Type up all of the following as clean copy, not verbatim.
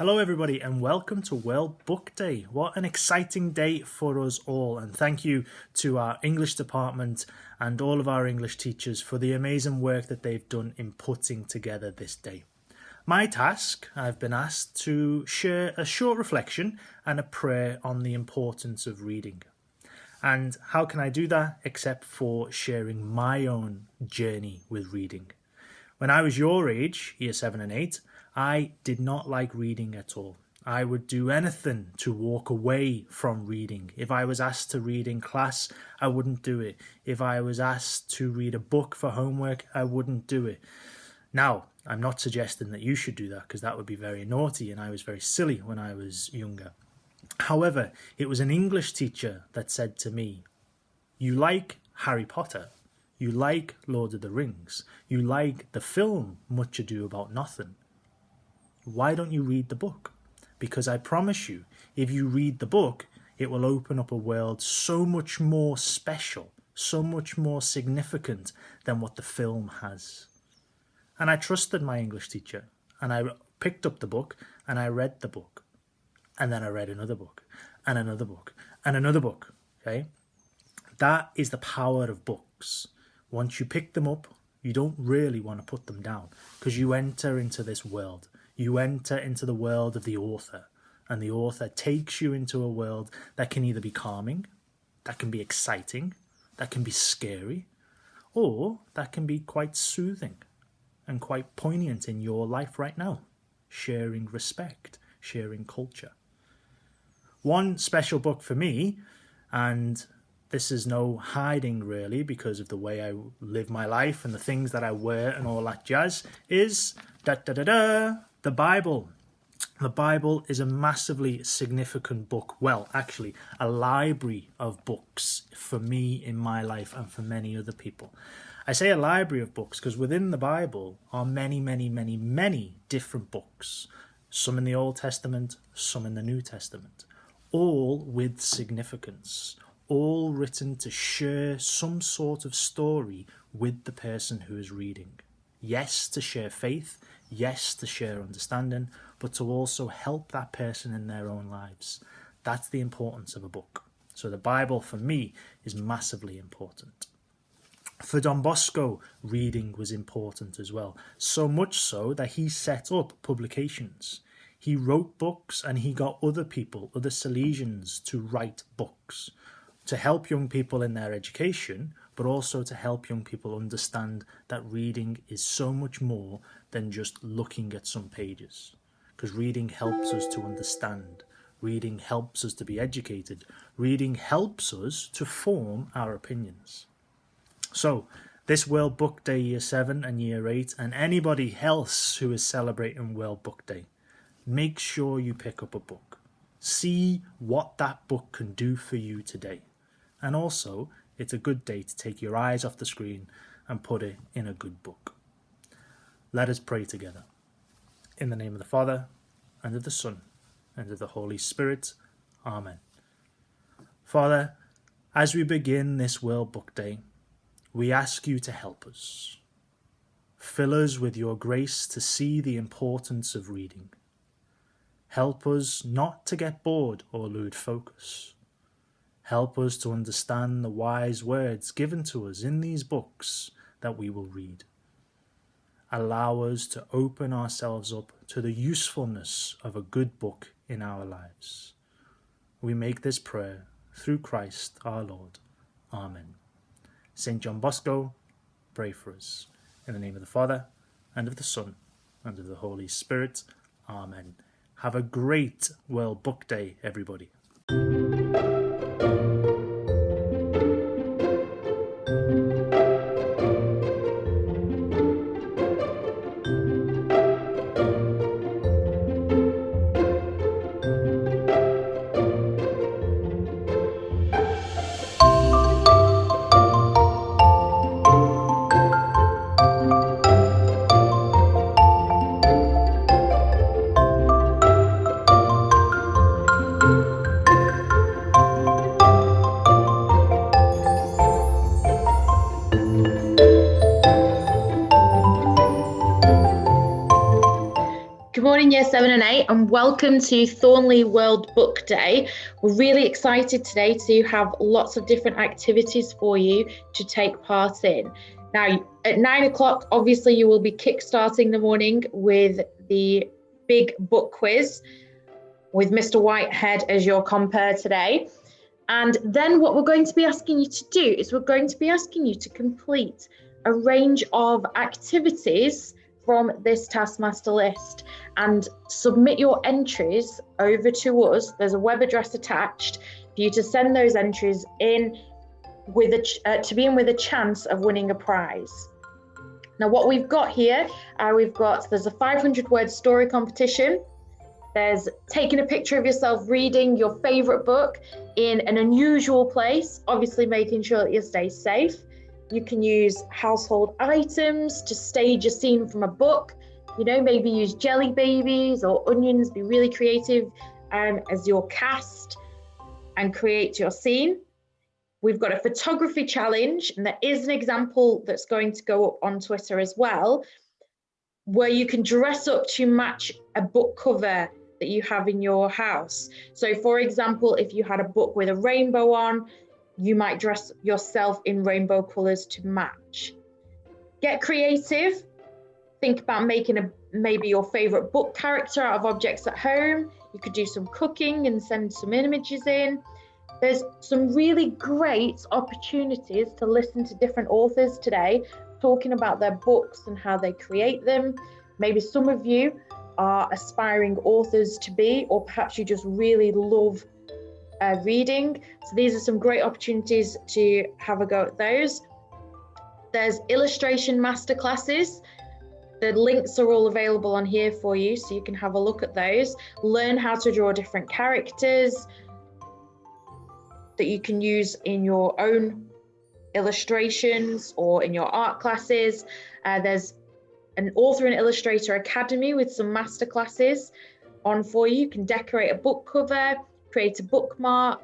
Hello everybody and welcome to World Book Day. What an exciting day for us all, and thank you to our English department and all of our English teachers for the amazing work that they've done in putting together this day. My task, I've been asked to share a short reflection and a prayer on the importance of reading. And how can I do that except for sharing my own journey with reading? When I was your age, year 7 and 8, I did not like reading at all. I would do anything to walk away from reading. If I was asked to read in class, I wouldn't do it. If I was asked to read a book for homework, I wouldn't do it. Now, I'm not suggesting that you should do that because that would be very naughty and I was very silly when I was younger. However, it was an English teacher that said to me, "You like Harry Potter, you like Lord of the Rings, you like the film Much Ado About Nothing. Why don't you read the book? Because I promise you, if you read the book, it will open up a world so much more special, so much more significant than what the film has." And I trusted my English teacher, and I picked up the book and I read the book. And then I read another book and another book and another book. Okay? That is the power of books. Once you pick them up, you don't really want to put them down because you enter into this world. You enter into the world of the author, and the author takes you into a world that can either be calming, that can be exciting, that can be scary, or that can be quite soothing and quite poignant in your life right now, sharing respect, sharing culture. One special book for me, and this is no hiding really because of the way I live my life and the things that I wear and all that jazz, is the Bible. The Bible is a massively significant book. Well, actually, a library of books for me in my life and for many other people. I say a library of books because within the Bible are many, many, many, many different books. Some in the Old Testament, some in the New Testament. All with significance. All written to share some sort of story with the person who is reading. Yes, to share faith. Yes, to share understanding, but to also help that person in their own lives. That's the importance of a book. So the Bible, for me, is massively important. For Don Bosco, reading was important as well. So much so that he set up publications. He wrote books and he got other people, other Salesians, to write books to help young people in their education, but also to help young people understand that reading is so much more than just looking at some pages. Because reading helps us to understand. Reading helps us to be educated. Reading helps us to form our opinions. So, this World Book Day Year 7 and Year 8, and anybody else who is celebrating World Book Day, make sure you pick up a book. See what that book can do for you today. And also, it's a good day to take your eyes off the screen and put it in a good book. Let us pray together. In the name of the Father, and of the Son, and of the Holy Spirit. Amen. Father, as we begin this World Book Day, we ask you to help us. Fill us with your grace to see the importance of reading. Help us not to get bored or lose focus. Help us to understand the wise words given to us in these books that we will read. Allow us to open ourselves up to the usefulness of a good book in our lives. We make this prayer through Christ our Lord. Amen. Saint John Bosco, pray for us. In the name of the Father, and of the Son, and of the Holy Spirit. Amen. Have a great World Book Day, everybody. Good morning, Year 7 and 8, and welcome to Thornleigh World Book Day. We're really excited today to have lots of different activities for you to take part in. Now, at 9 o'clock, obviously, you will be kickstarting the morning with the big book quiz with Mr. Whitehead as your compere today. And then what we're going to be asking you to do is we're going to be asking you to complete a range of activities from this Taskmaster list and submit your entries over to us. There's a web address attached for you to send those entries in with a chance of winning a prize. Now, what we've got here, there's a 500-word story competition. There's taking a picture of yourself reading your favorite book in an unusual place, obviously making sure that you stay safe. You can use household items to stage a scene from a book. Maybe use jelly babies or onions, be really creative as your cast and create your scene. We've got a photography challenge, and there is an example that's going to go up on Twitter as well, where you can dress up to match a book cover that you have in your house. So for example, if you had a book with a rainbow on, you might dress yourself in rainbow colors to match. Get creative. Think about making maybe your favorite book character out of objects at home. You could do some cooking and send some images in. There's some really great opportunities to listen to different authors today talking about their books and how they create them. Maybe some of you are aspiring authors to be, or perhaps you just really love reading. So these are some great opportunities to have a go at those. There's illustration masterclasses. The links are all available on here for you, so you can have a look at those. Learn how to draw different characters that you can use in your own illustrations or in your art classes. There's an Author and Illustrator Academy with some masterclasses on for you. You can decorate a book cover, create a bookmark,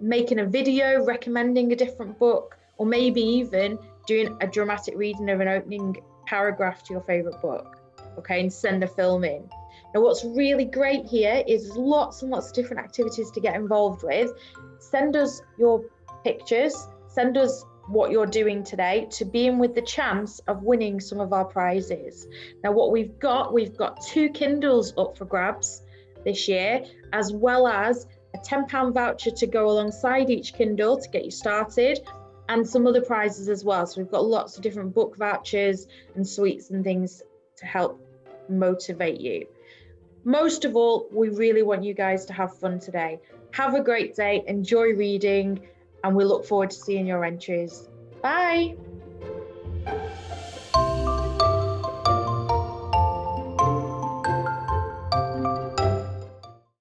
making a video recommending a different book, or maybe even doing a dramatic reading of an opening paragraph to your favorite book, okay, and send a film in. Now, what's really great here is lots and lots of different activities to get involved with. Send us your pictures, send us what you're doing today to be in with the chance of winning some of our prizes. Now, what we've got 2 Kindles up for grabs this year, as well as a £10 voucher to go alongside each Kindle to get you started, and some other prizes as well. So we've got lots of different book vouchers and sweets and things to help motivate you. Most of all, we really want you guys to have fun today. Have a great day, enjoy reading, and we look forward to seeing your entries. Bye.